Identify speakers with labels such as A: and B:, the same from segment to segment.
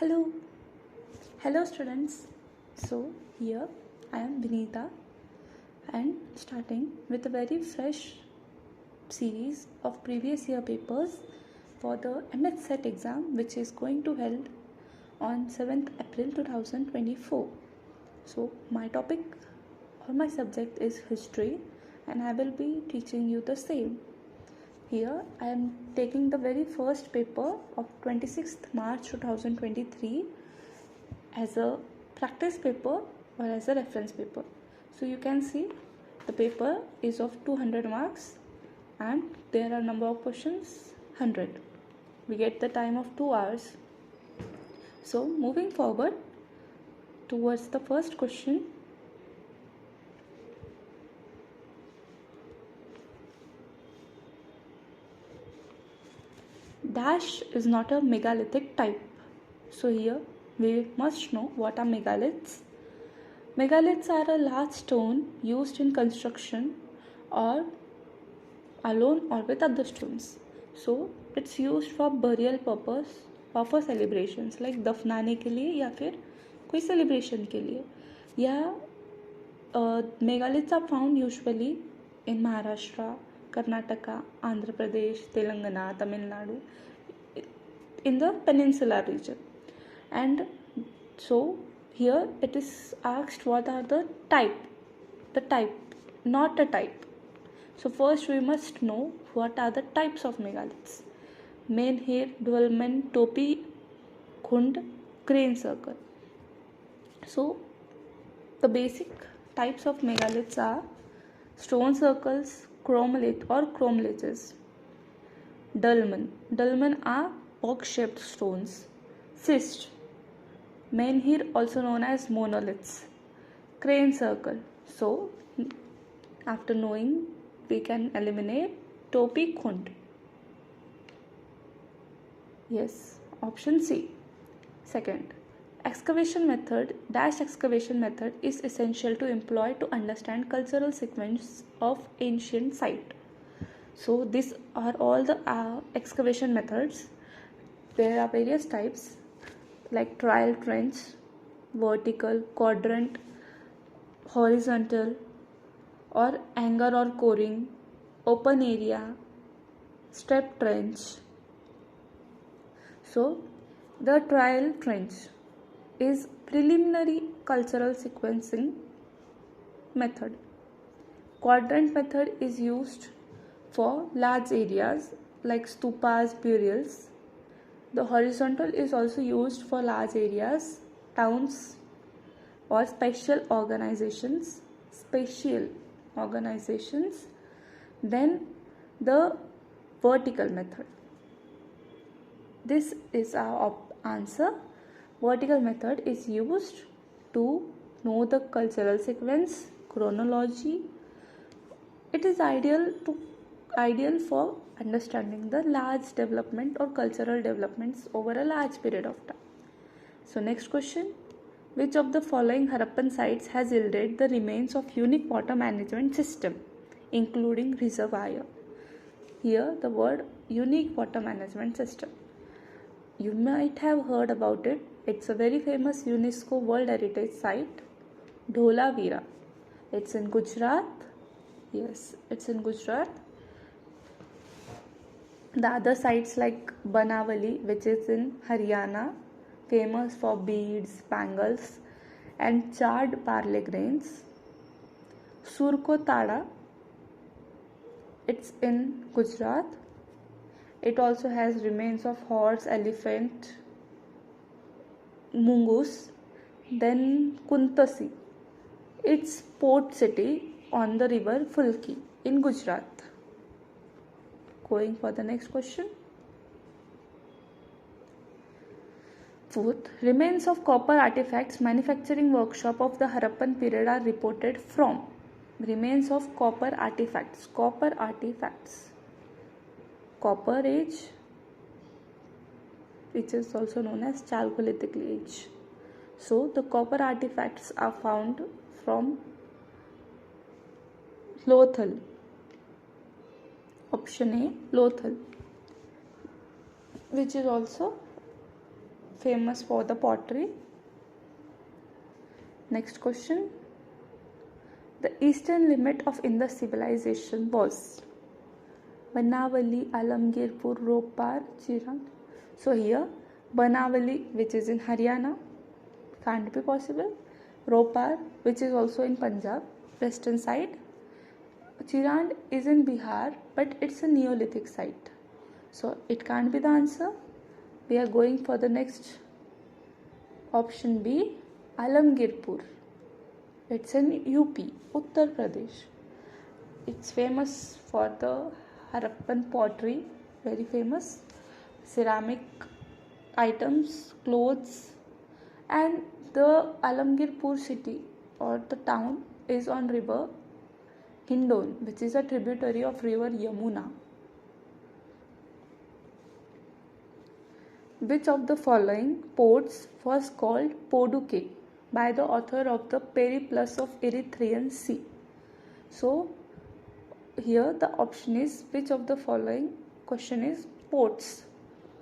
A: Hello, hello students. So here I am Vinita and starting with a very fresh series of previous year papers for the MH Set exam, which is going to held on 7th April 2024. So my topic or my subject is history and I will be teaching you the same. Here I am taking the very first paper of 26th March 2023 as a practice paper or as a reference paper. So you can see the paper is of 200 marks and there are number of questions 100. We get the time of 2 hours. So moving forward towards the first question. Dash is not a megalithic type. So here we must know what are megaliths. Megaliths are a large stone used in construction or alone or with other stones. So it's used for burial purpose or for celebrations like दफनाने के लिए या फिर कोई celebration के लिए. Megaliths are found usually in Maharashtra, Karnataka, Andhra Pradesh, Telangana, Tamil Nadu, in the peninsular region. And so here it is asked what are the type, not a type. So first we must know what are the types of megaliths. Menhir, Dolmen, Topi, Khund, Crane Circle. So the basic types of megaliths are stone circles, chromolith or chromliths. Dolmen are box-shaped stones. Cyst. Menhir also known as monoliths. Crane circle. So after knowing we can eliminate Topi Khund. Yes, option C. Second, excavation method is essential to employ to understand cultural sequence of ancient site. So these are all the excavation methods. There are various types like trial trench, vertical, quadrant, horizontal, or angle or coring, open area, step trench. So the trial trench is preliminary cultural sequencing method. Quadrant method is used for large areas like stupas, burials. The horizontal is also used for large areas, towns or special organizations. Then the vertical method. This is our answer. Vertical method is used to know the cultural sequence, chronology. It is ideal for understanding the large development or cultural developments over a large period of time. So next question. Which of the following Harappan sites has yielded the remains of unique water management system, including reservoir? Here the word unique water management system. You might have heard about it. It's a very famous UNESCO World Heritage Site, Dholavira. It's in Gujarat. Yes, it's in Gujarat. The other sites like Banavali, which is in Haryana, famous for beads, bangles, and charred barley grains. Surkotada, it's in Gujarat. It also has remains of horse, elephant, mongoose. Then Kuntasi, it's port city on the river Fulki in Gujarat. Going for the next question. Fourth, remains of copper artifacts manufacturing workshop of the Harappan period are reported from. Remains of copper artifacts. Copper age, which is also known as Chalcolithic age. So the copper artifacts are found from Lothal. Option A, Lothal, which is also famous for the pottery. Next question. The eastern limit of Indus civilization was Banavali, Alamgirpur, Ropar, Chirang. So here Banavali, which is in Haryana, can't be possible. Ropar, which is also in Punjab, western side. Chirand is in Bihar, but it's a Neolithic site. So it can't be the answer. We are going for the next option B, Alamgirpur. It's in UP, Uttar Pradesh. It's famous for the Harappan pottery, very famous, ceramic items, clothes, and the Alamgirpur city or the town is on river Hindon, which is a tributary of river Yamuna. Which of the following ports was called Poduke by the author of the Periplus of Erythraean Sea? So here the option is which of the following, question is ports.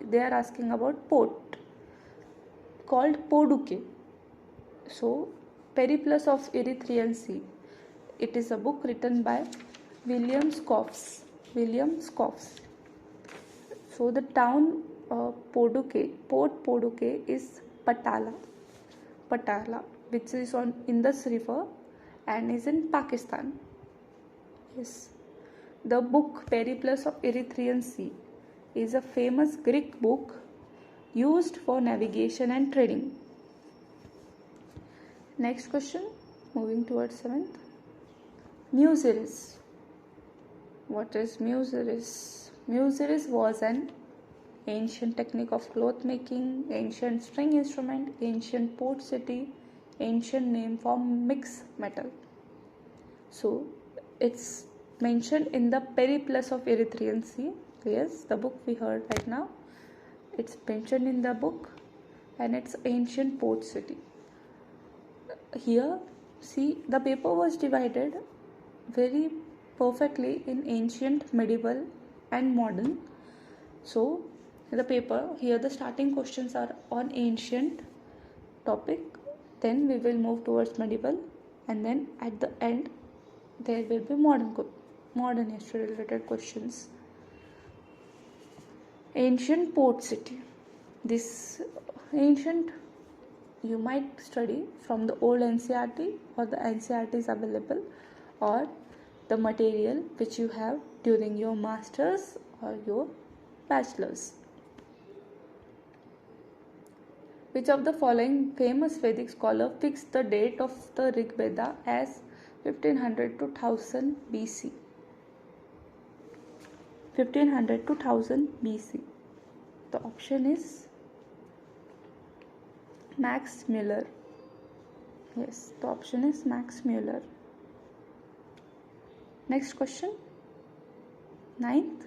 A: They are asking about port called Poduke. So Periplus of Erythraean Sea. It is a book written by William Scoffs. So the town Poduke, Port Poduke is Patala, which is on Indus River and is in Pakistan. Yes. The book Periplus of Erythraean Sea is a famous Greek book used for navigation and trading. Next question, moving towards 7th. Muziris. What is Muziris? Muziris was an ancient technique of cloth making, ancient string instrument, ancient port city, ancient name for mixed metal. So it's mentioned in the Periplus of Erythraean Sea. Yes, the book we heard right now. It's mentioned in the book and it's ancient port city. Here, see, the paper was divided very perfectly in ancient, medieval and modern. So the paper, here the starting questions are on ancient topic, then we will move towards medieval, and then at the end there will be modern history related questions. Ancient port city. This ancient you might study from the old NCERT or the NCERT is available, or the material which you have during your masters or your bachelors. Which of the following famous Vedic scholar fixed the date of the Rig Veda as 1500 to 1000 BC? 1500 to 1000 BC. The option is Max Muller. Yes, the option is Max Muller. Next question, 9th.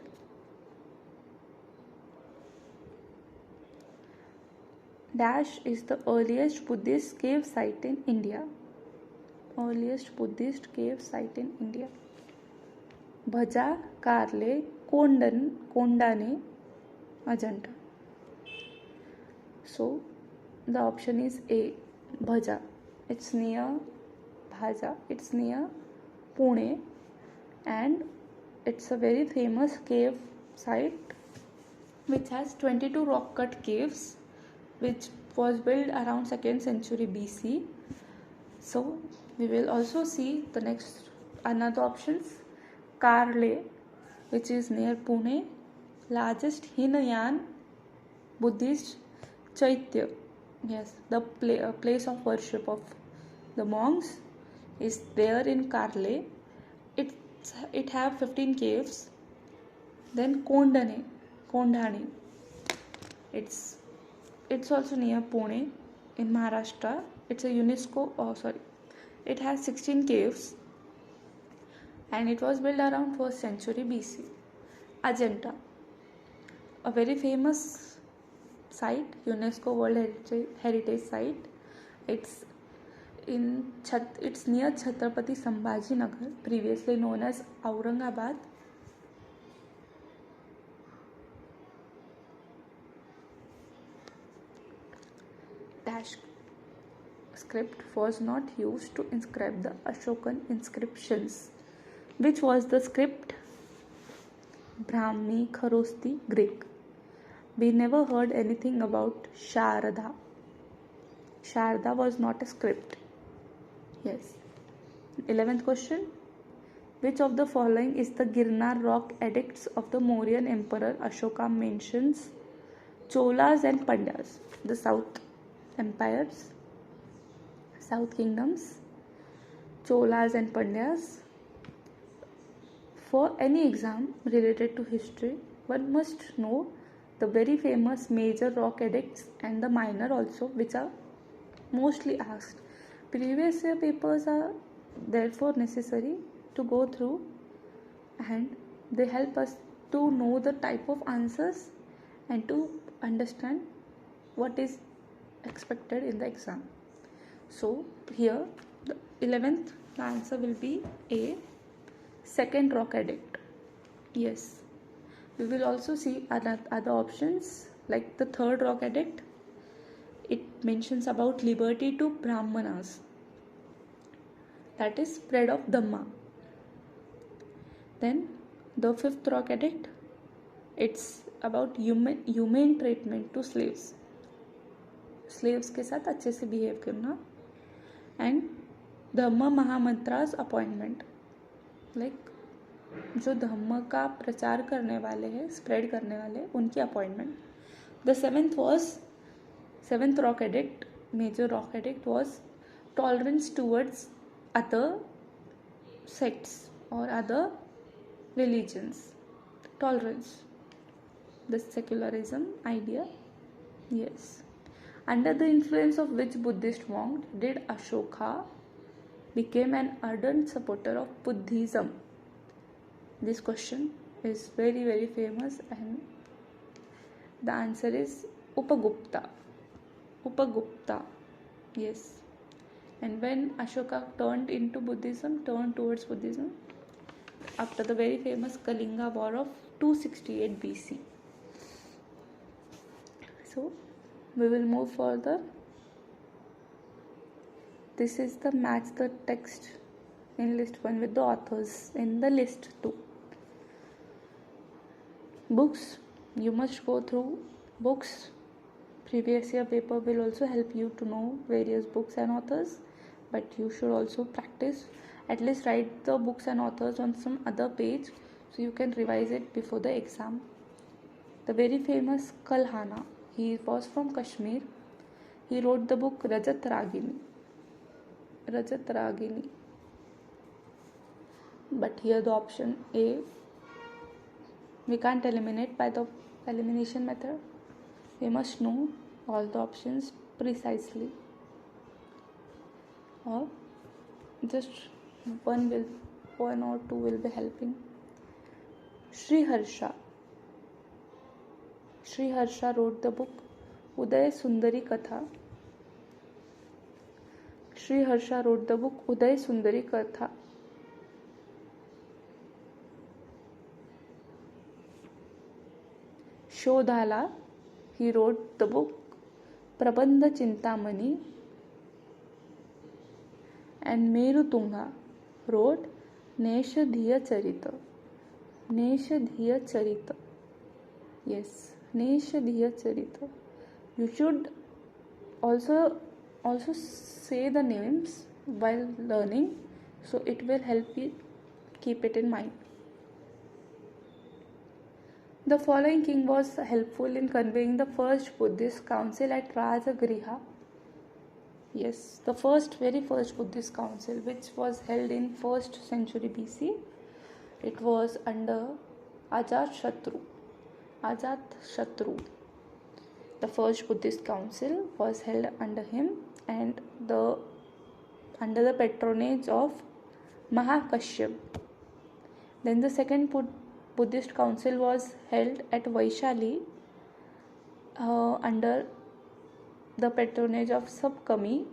A: Dash is the earliest Buddhist cave site in India. Earliest Buddhist cave site in India. Bhaja, Karle, Kondane, Ajanta. So the option is A, Bhaja. It's near Bhaja. It's near Pune, and it's a very famous cave site which has 22 rock cut caves, which was built around 2nd century BC. So we will also see the next another options. Karle, which is near Pune, largest Hinayan Buddhist Chaitya. Yes, the place of worship of the monks is there in Karle. It have 15 caves. Then Kondhani. It's also near Pune in Maharashtra. It's a UNESCO. It has 16 caves, and it was built around 1st century BC. Ajanta, a very famous site, UNESCO World Heritage Site. It's near Chhatrapati Sambhaji Nagar, previously known as Aurangabad. dash script was not used to inscribe the Ashokan inscriptions. Which was the script? Brahmi, Kharosti, Greek. We never heard anything about Sharda. Sharda was not a script. Yes. 11th question. Which of the following is the Girnar rock edicts of the Mauryan Emperor Ashoka mentions Cholas and Pandyas, the South empires, South kingdoms, Cholas and Pandyas? For any exam related to history, one must know the very famous major rock edicts and the minor also, which are mostly asked. Previous year papers are therefore necessary to go through, and they help us to know the type of answers and to understand what is expected in the exam. So here the 11th answer will be A, second rock edict. Yes. We will also see other options like the third rock edict. It mentions about liberty to Brahmanas, that is spread of Dhamma. Then the fifth rock edict, it's about humane treatment to slaves. Slaves के साथ अच्छे से behave करना. And Dhamma महामंत्रास appointment, like जो धम्म का प्रचार करने वाले हैं, स्प्रेड करने वाले, उनकी appointment. The seventh rock edict, major rock edict was tolerance towards other sects or other religions. Tolerance, the secularism idea. Yes. Under the influence of which Buddhist monk did Ashoka became an ardent supporter of Buddhism? This question is very, very famous, and the answer is Upagupta. Upagupta. Yes. And when Ashoka turned towards Buddhism, after the very famous Kalinga War of 268 BC. So, we will move further. This is the match the text in list 1 with the authors in the list 2. Books, you must go through books. Previous year paper will also help you to know various books and authors, but you should also practice, at least write the books and authors on some other page so you can revise it before the exam. The very famous Kalhana, he was from Kashmir. He wrote the book Rajat Ragini. But here the option A, we can't eliminate by the elimination method. We must know all the options precisely, or just one or two will be helping. Sri Harsha wrote the book Uday Sundari Katha. Sri Harsha wrote the book Uday Sundari Katha. Shodhala, he wrote the book Prabandha Chintamani. And Merutunga wrote Neshadhiya Charita. Yes, Neshadhiya Charita. You should also say the names while learning, so it will help you keep it in mind. The following king was helpful in conveying the first Buddhist council at Rajagriha. Yes, the very first Buddhist council, which was held in 1st century BC. It was under Ajatashatru. The first Buddhist council was held under him, and under the patronage of Mahakashyap. Then the second Buddhist council was held at Vaishali under the patronage of Sabkami,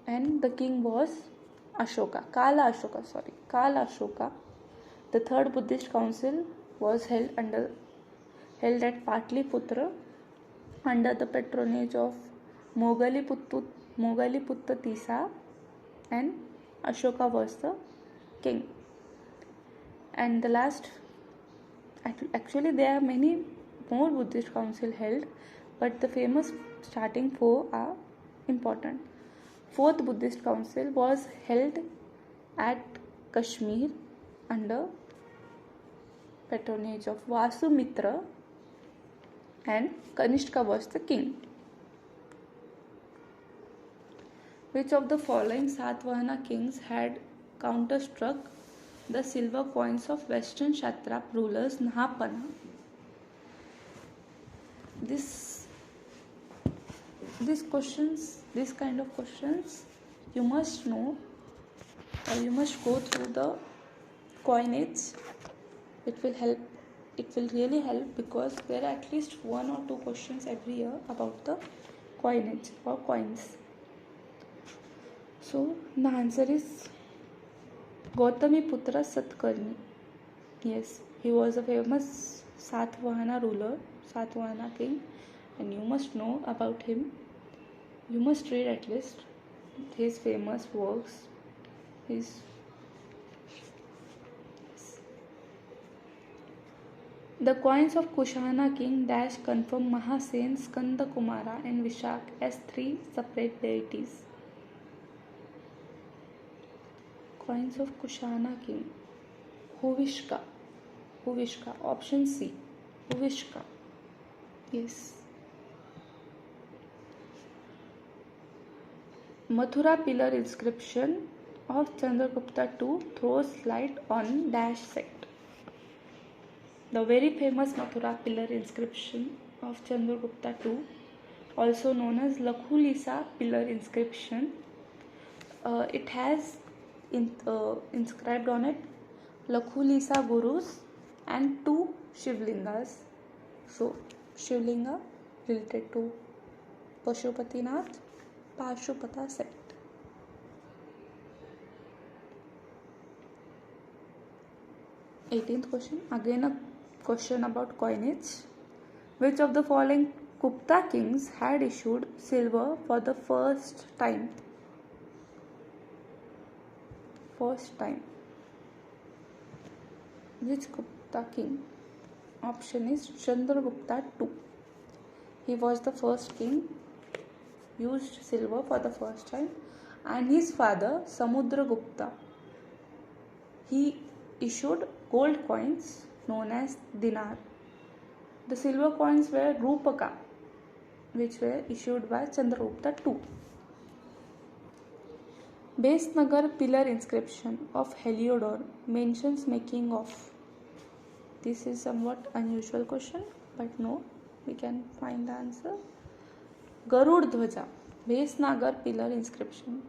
A: and the king was Kala Ashoka. The third Buddhist council was held at Patliputra under the patronage of Mogaliputta Tisa, and Ashoka was the king. And the last, actually there are many more Buddhist council held, but the famous starting four are important. Fourth Buddhist council was held at Kashmir under patronage of Vasumitra, and Kanishka was the king. Which of the following Satvahana kings had counterstruck the silver coins of Western Kshatrap rulers Nahapana? This kind of questions, you must know, or you must go through the coinage. It will really help, because there are at least 1 or 2 questions every year about the coinage or coins. So the answer is Gautami Putra Satkarni. Yes, he was a famous Satvahana ruler, Satvahana king, and you must know about him. You must read at least his famous works. The coins of Kushana king Dash confirm Mahasen, Skanda Kumara, and Vishak as 3 separate deities. Coins of Kushana king. Huvishka. Option C. Huvishka. Yes. Mathura pillar inscription of Chandragupta II throws light on Dash sect. The very famous Mathura pillar inscription of Chandragupta II, also known as Lakhulisa pillar inscription, it has inscribed on it Lakhulisa Gurus and 2 Shivlingas. So, Shivlinga related to Pashupatinath, Pashupata sect. Eighteenth question, again a question about coinage. Which of the following Gupta kings had issued silver for the first time? Which Gupta king? Option is Chandragupta II. He was the first king, used silver for the first time, and his father Samudragupta, he issued gold coins known as dinar. The silver coins were Rupaka, which were issued by Chandragupta II. Besnagar pillar inscription of Heliodor mentions making of. This is somewhat unusual question, but no, we can find the answer. Garud Dhwaja, Besnagar pillar inscription.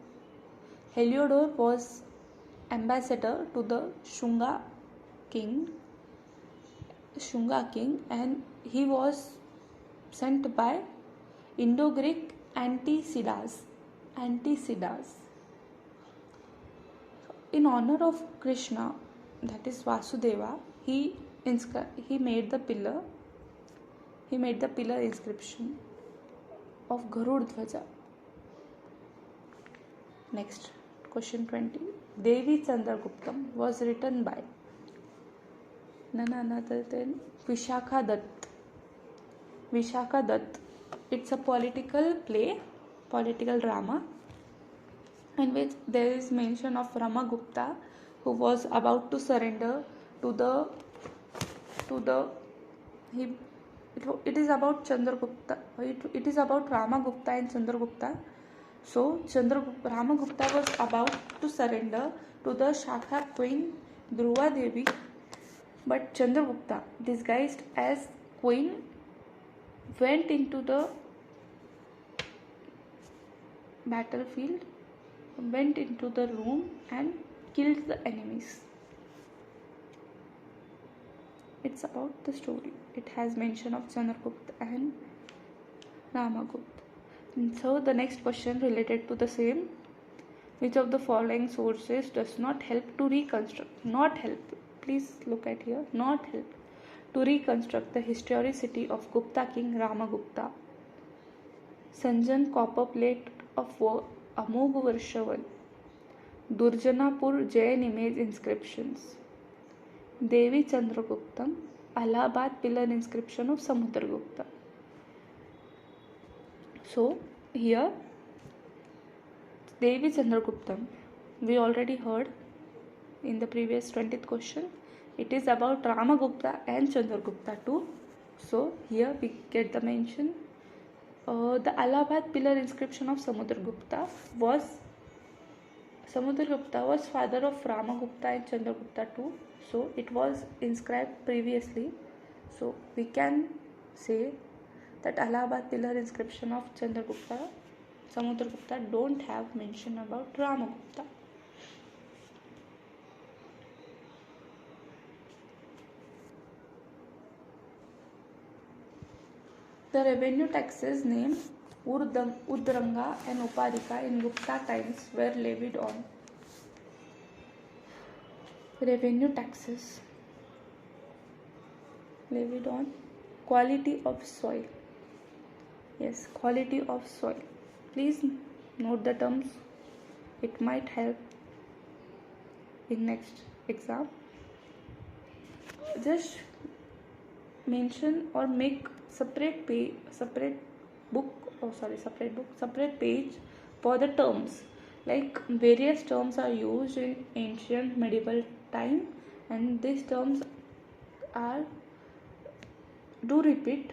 A: Heliodor was ambassador to the Shunga king, and he was sent by Indo-Greek Anticidas. In honor of Krishna, that is Vasudeva, he made the pillar inscription of Garud Dhwaja. Next, question 20. Devi Chandraguptam was written by none other than Vishakha Dutt. It's a political play, political drama, in which there is mention of Ramagupta, who was about to surrender it is about Chandragupta. It is about Ramagupta and Chandragupta. So Ramagupta was about to surrender to the Shaka queen Dhruva Devi, but Chandragupta, disguised as queen, went into the battlefield, went into the room and killed the enemies. It's about the story. It has mention of Chandragupta and Ramagupta. And so the next question related to the same. Which of the following sources does not help to reconstruct? Not help. Please look at here. Not help to reconstruct the historicity of Gupta king Ramagupta. Sanjan copper plate of Amoghavarsha, Durjanapur Jain image inscriptions, Devi Chandraguptam, Allahabad pillar inscription of Samudragupta. So here Devi Chandraguptam, we already heard in the previous 20th question. It is about Ramagupta and Chandragupta too. So here we get the mention. The Allahabad pillar inscription of Samudragupta was father of Ramagupta and Chandragupta too. So it was inscribed previously. So we can say that Allahabad pillar inscription of Samudragupta don't have mention about Ramagupta. The revenue taxes named Udranga and Uparika in Gupta times were levied on. Revenue taxes levied on quality of soil. Yes, quality of soil. Please note the terms. It might help in next exam. Just mention or make separate page for the terms. Like various terms are used in ancient medieval time, and these terms do repeat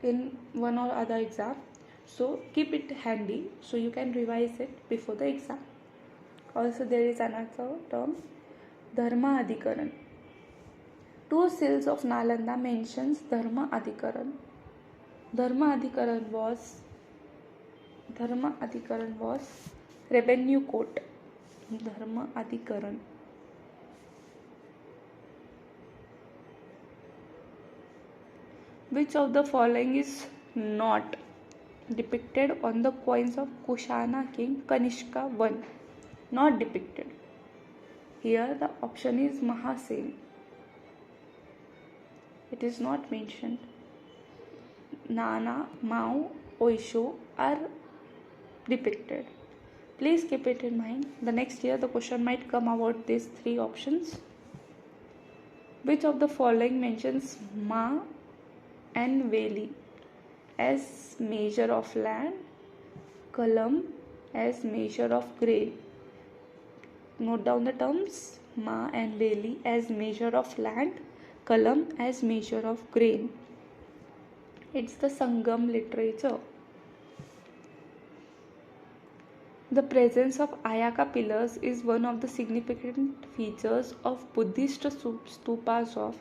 A: in one or other exam. So keep it handy so you can revise it before the exam. Also there is another term, Dharma Adhikaran. 2 seals of Nalanda mentions Dharma Adhikaran. Dharma Adhikaran was revenue court. Dharma Adhikaran. Which of the following is not depicted on the coins of Kushana king Kanishka I? Not depicted. Here the option is Mahasen. It is not mentioned. Nana, Mao, Oisho are depicted. Please keep it in mind. The next year the question might come about these 3 options. Which of the following mentions Ma and Veli as measure of land, Kalam as measure of grain? Note down the terms, Ma and Veli as measure of land, Kalam as measure of grain. It's the Sangam literature. The presence of Ayaka pillars is one of the significant features of Buddhist stupas of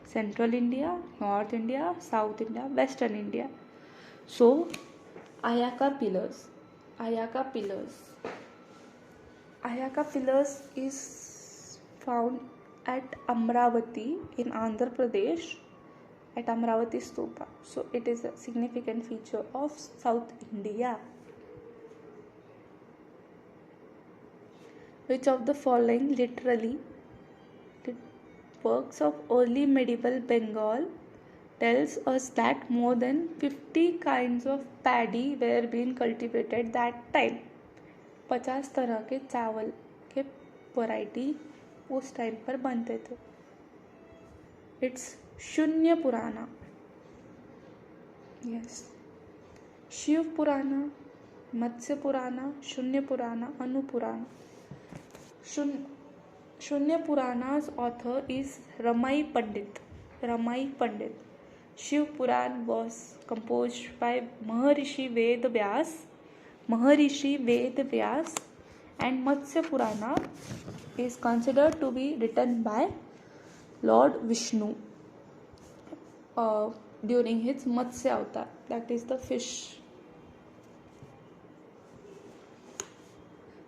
A: Central India, North India, South India, Western India. So, Ayaka pillars is found at Amravati in Andhra Pradesh, at Amravati Stupa. So, it is a significant feature of South India. Which of the following literally works of early medieval Bengal tells us that more than 50 kinds of paddy were being cultivated that time? 50 तरह के चावल के variety उस time पर बनते थे. It's शून्य पुराना. Yes. शिव पुराना, मत्स्य पुराना, शून्य पुराना, अनु पुराना. Shunya Purana's author is Ramai Pandit. Shiv Puran was composed by Maharishi Ved Vyas, and Matsya Purana is considered to be written by Lord Vishnu during his Matsya Avatar, that is the fish.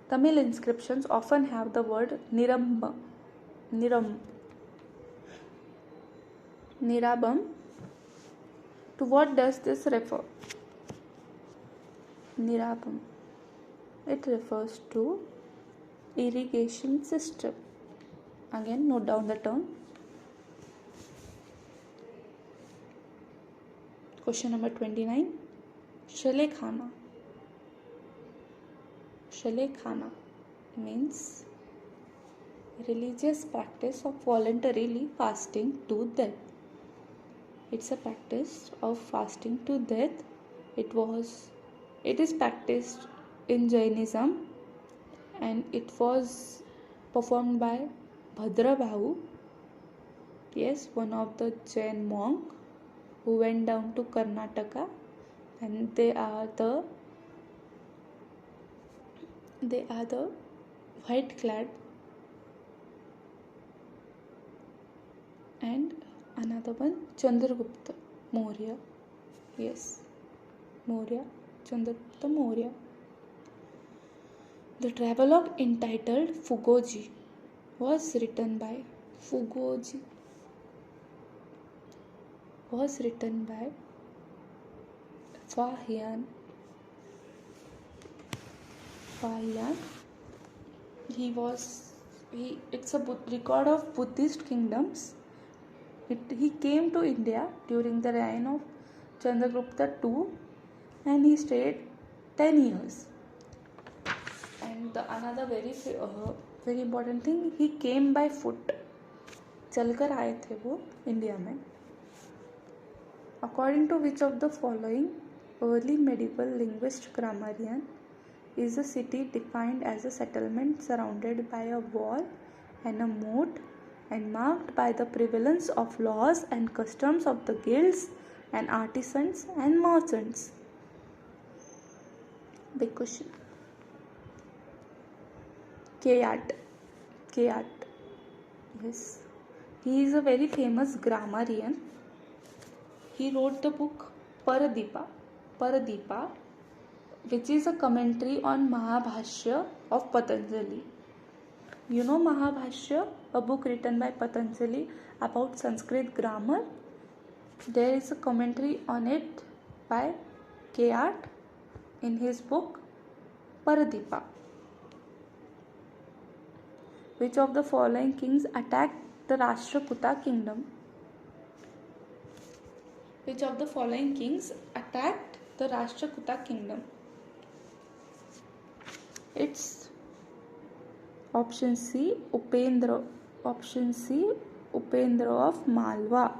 A: Tamil inscriptions often have the word Nirabam. To what does this refer? Nirabam. It refers to irrigation system. Again, note down the term. Question number 29. Shalekhana. Shalekhana means religious practice of voluntarily fasting to death. It's a practice of fasting to death. It is practiced in Jainism, and it was performed by Bhadrabahu, yes, one of the Jain monk who went down to Karnataka, and they are the white clad, and another one Chandragupta Maurya, yes, Maurya, Chandragupta Maurya. The travelogue entitled Fugoji was written by Fahian. It's a record of Buddhist kingdoms. He came to India during the reign of Chandragupta II, and he stayed 10 years. And another very important thing, he came by foot. चलकर आए थे वो India में. According to which of the following early medieval linguist grammarian is a city defined as a settlement surrounded by a wall and a moat and marked by the prevalence of laws and customs of the guilds and artisans and merchants? Big question. Kayat. Yes. He is a very famous grammarian. He wrote the book Paradipa, which is a commentary on Mahabhashya of Patanjali. You know Mahabhashya, a book written by Patanjali about Sanskrit grammar. There is a commentary on it by Kayat in his book Paradipa. Which of the following kings attacked the Rashtrakuta kingdom? Which of the following kings attacked the Rashtrakuta kingdom? It's option C, Upendra. Option C, Upendra of Malwa.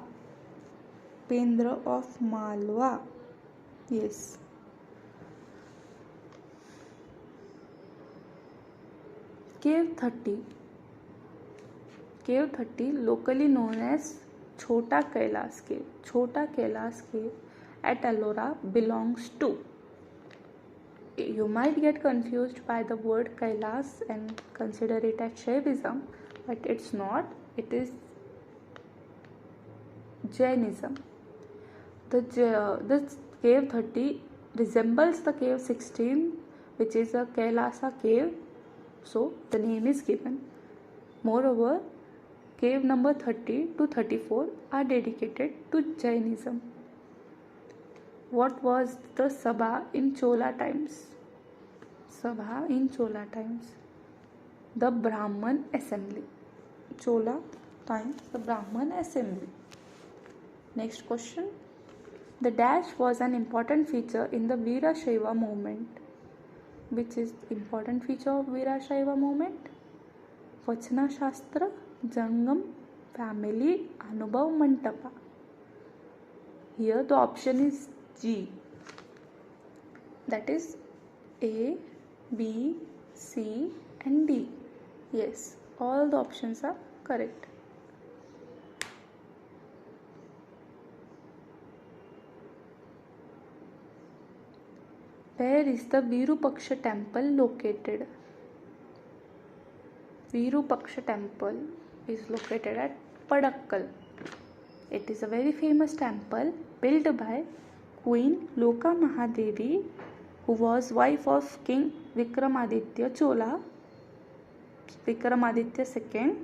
A: Upendra of Malwa. Yes. Cave 30. Cave 30, locally known as Chota Kailas Cave. Chota Kailas Cave at Ellora belongs to. You might get confused by the word Kailas and consider it as Shaivism, but it's not. It is Jainism. The cave 30 resembles the cave 16, which is a Kailasa cave, so the name is given. Moreover, cave number 30 to 34 are dedicated to Jainism. What was the Sabha in Chola times? Sabha in Chola times. The Brahman Assembly. Chola times, the Brahman Assembly. Next question. The dash was an important feature in the Veerashaiva movement. Which is important feature of Veerashaiva movement? Vachana Shastra, Jangam, Family, Anubhav, Mantapa. Here the option is G. That is A, B, C and D. Yes, all the options are correct. Where is the Virupaksha temple located? Virupaksha temple is located at Padakkal. It is a very famous temple built by Queen Loka Mahadevi, who was wife of King Vikramaditya Chola, Vikramaditya II,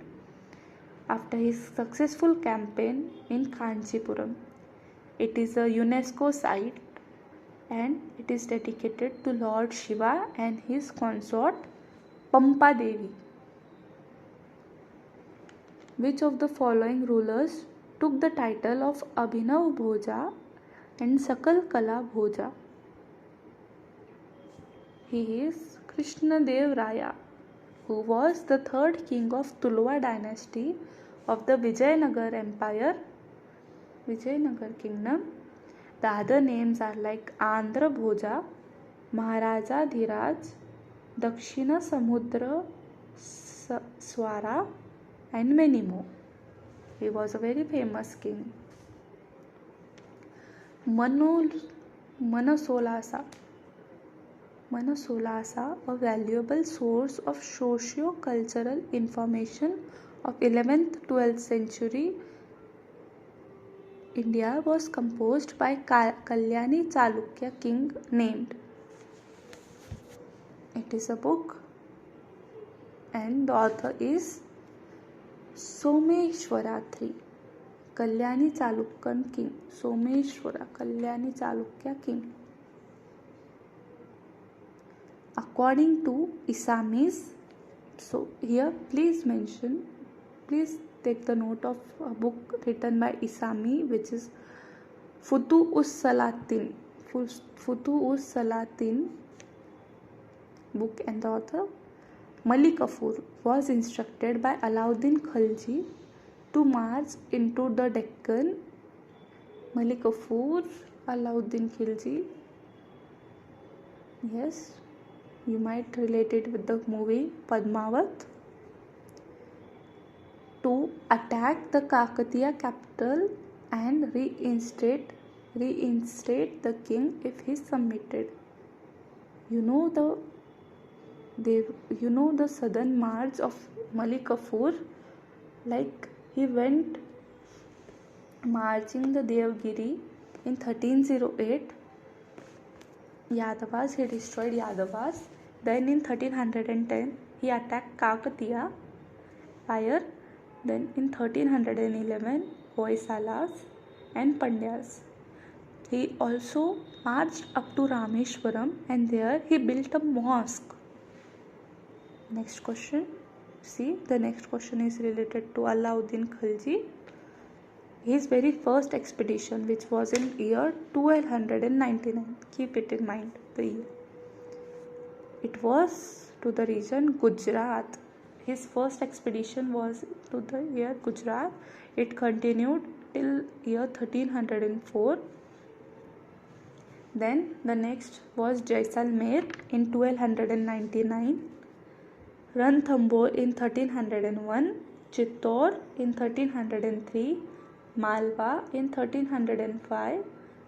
A: after his successful campaign in Kanchipuram. It is a UNESCO site and it is dedicated to Lord Shiva and his consort Pampa Devi. Which of the following rulers took the title of Abhinav Bhoja and Sakal Kala Bhoja? he is Krishnadev Raya, who was the third king of Tulwa dynasty of the Vijayanagar Empire, Vijayanagar Kingdom. The other names are like Andhra Bhoja, Maharaja Dhiraj, Dakshina Samudra Swara, and many more. He was a very famous king. Manasolasa, a valuable source of socio-cultural information of 11th-12th century India, was composed by Kalyani Chalukya king named. It is a book and the author is Someshwara III. Kalyani Chalukyan king. Someshwara Kalyani Chalukya king. According to Isamis, so here please take the note of a book written by Isami, which is Futu Salatin book, and the author Malik Kafur was instructed by Alauddin Khalji to march into the Deccan. Malik Kafur, Alauddin Khilji. Yes, you might relate it with the movie Padmavat. To attack the Kakatiya capital and reinstate the king if he submitted. You know the southern march of Malik Kafur, like he went marching the Devgiri in 1308. Yadavas, he destroyed Yadavas. Then in 1310 he attacked Kakatiya fire. Then in 1311 Hoysalas and Pandyas. He also marched up to Rameshwaram and there he built a mosque. Next question. See, the next question is related to Alauddin Khalji. His very first expedition, which was in year 1299. Keep it in mind, the year. It was to the region Gujarat. His first expedition was to the year Gujarat. It continued till year 1304. Then the next was Jaisalmer in 1299, Ranthambore in 1301, Chittor in 1303, Malwa in 1305,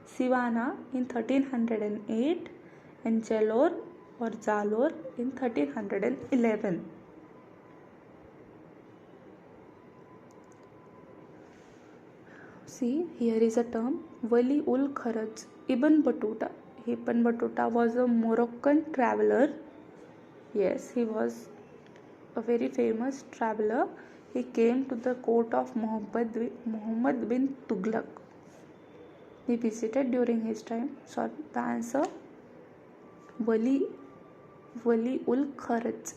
A: Sivana in 1308, and Jalore in 1311. See, here is a term, Wali ul Kharaj. Ibn Battuta. Ibn Battuta was a Moroccan traveler. Yes, he was a very famous traveler. He came to the court of Muhammad bin Tughlaq. He visited during his time. Sorry, the answer, Wali ul Kharaj.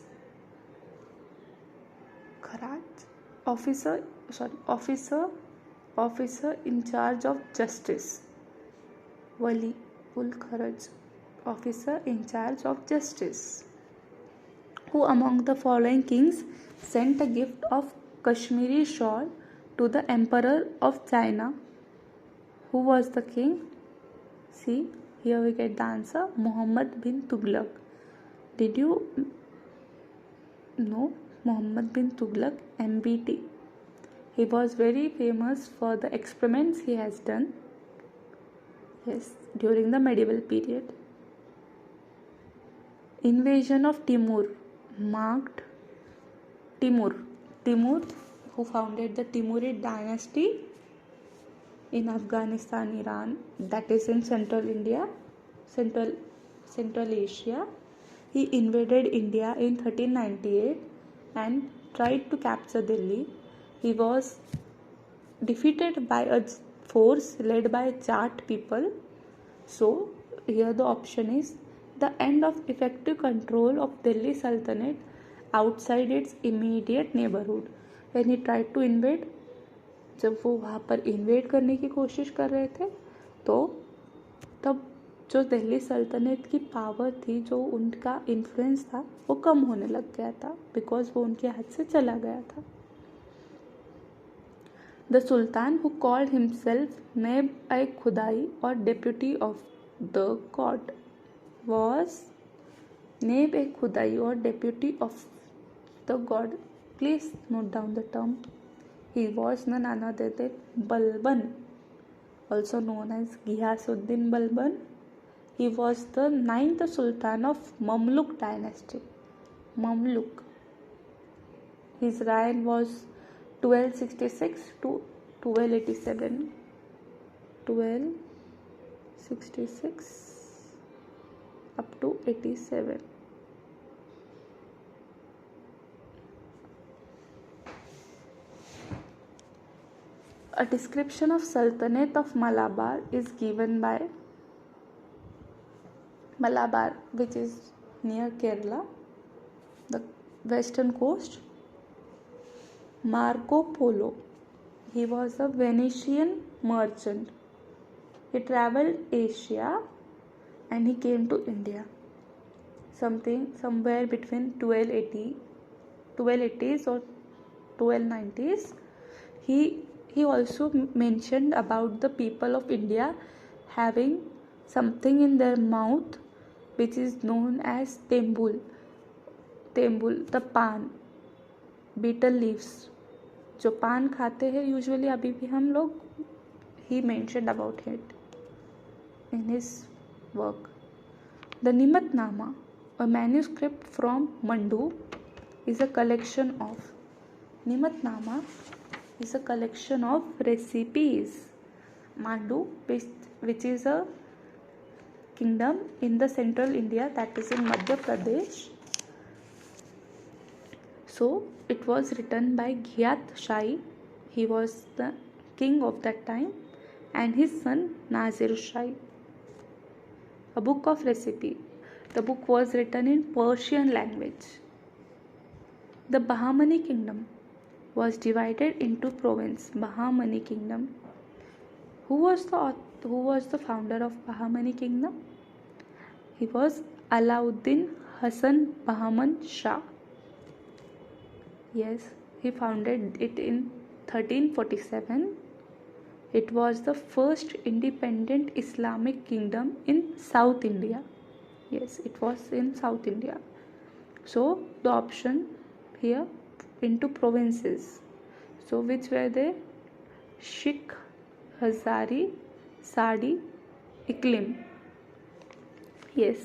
A: Officer in charge of justice. Wali ul Kharaj, officer in charge of justice. Who among the following kings sent a gift of Kashmiri shawl to the Emperor of China? Who was the king? See, here we get the answer, Muhammad bin Tughlaq. Did you know Muhammad bin Tughlaq, MBT? He was very famous for the experiments he has done. Yes, during the medieval period. Invasion of Timur marked Timur, who founded the Timurid dynasty in Afghanistan, Iran, that is in Central Asia. He invaded India in 1398 and tried to capture Delhi. He was defeated by a force led by Jat people. So here the option is the end of effective control of Delhi Sultanate outside its immediate neighborhood. When he tried to invade, जब वो वहाँ पर invade करने की कोशिश कर रहे थे तो तब जो दिल्ली सल्तनत की पावर थी, जो उनका इन्फ्लुएंस था, वो कम होने लग गया था बिकॉज वो उनके हाथ से चला गया था. The sultan who called himself नेब ए खुदाई और deputy of the God was Neb a Khudai or deputy of the god. Please note down the term. He was none other than Balban, also known as Ghiyasuddin Balban. He was the 9th Sultan of Mamluk dynasty. Mamluk. His reign was 1266 to 1287. 1266 up to 87. A description of Sultanate of Malabar is given by Malabar, which is near Kerala, the western coast. Marco Polo. He was a Venetian merchant. He traveled Asia and he came to India somewhere between 1280s or 1290s. He also mentioned about the people of India having something in their mouth which is known as tembul, the pan, betel leaves. जो पान खाते हैं usually अभी भी हम लोग, he mentioned about it in his work. The Nimatnama, a manuscript from Mandu, is a collection of Nimatnama is a collection of recipes. Mandu, which is a kingdom in the central India, that is in Madhya Pradesh. So it was written by Ghyat Shai. He was the king of that time, and his son Nazir Shai. A book of recipe. The book was written in Persian language. The Bahmani kingdom was divided into province. Bahmani kingdom. Who was the founder of Bahmani kingdom? He was Alauddin Hasan Bahman Shah. Yes, he founded it in 1347. It was the first independent Islamic kingdom in South India. Yes, it was in South India. So the option here into provinces. So which were they? Sikh, Hazari, Sadi, Iklim. Yes,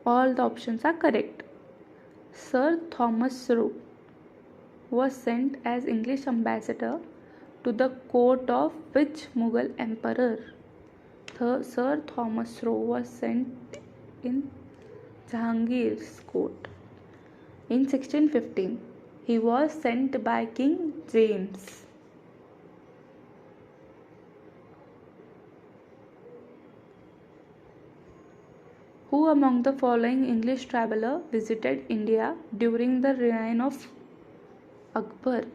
A: all the options are correct. Sir Thomas Roe was sent as English ambassador to the court of which Mughal emperor? Sir Thomas Roe was sent in Jahangir's court. In 1615, he was sent by King James. Who among the following English traveller visited India during the reign of Akbar?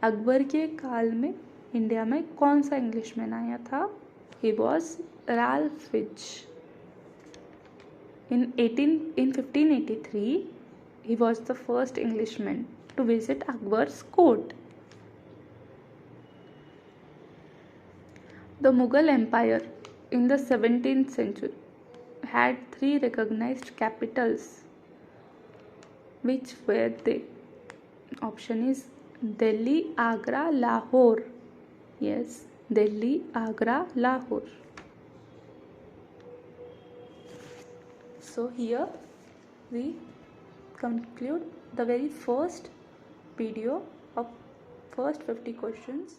A: Akbar के काल में India में कौन सा Englishman आया था? He was Ralph Fitch. In 1583, he was the first Englishman to visit Akbar's court. The Mughal Empire in the 17th century had 3 recognized capitals. Which were they? Option is Delhi, Agra, Lahore. Yes, Delhi, Agra, Lahore. So here we conclude the very first video of first 50 questions.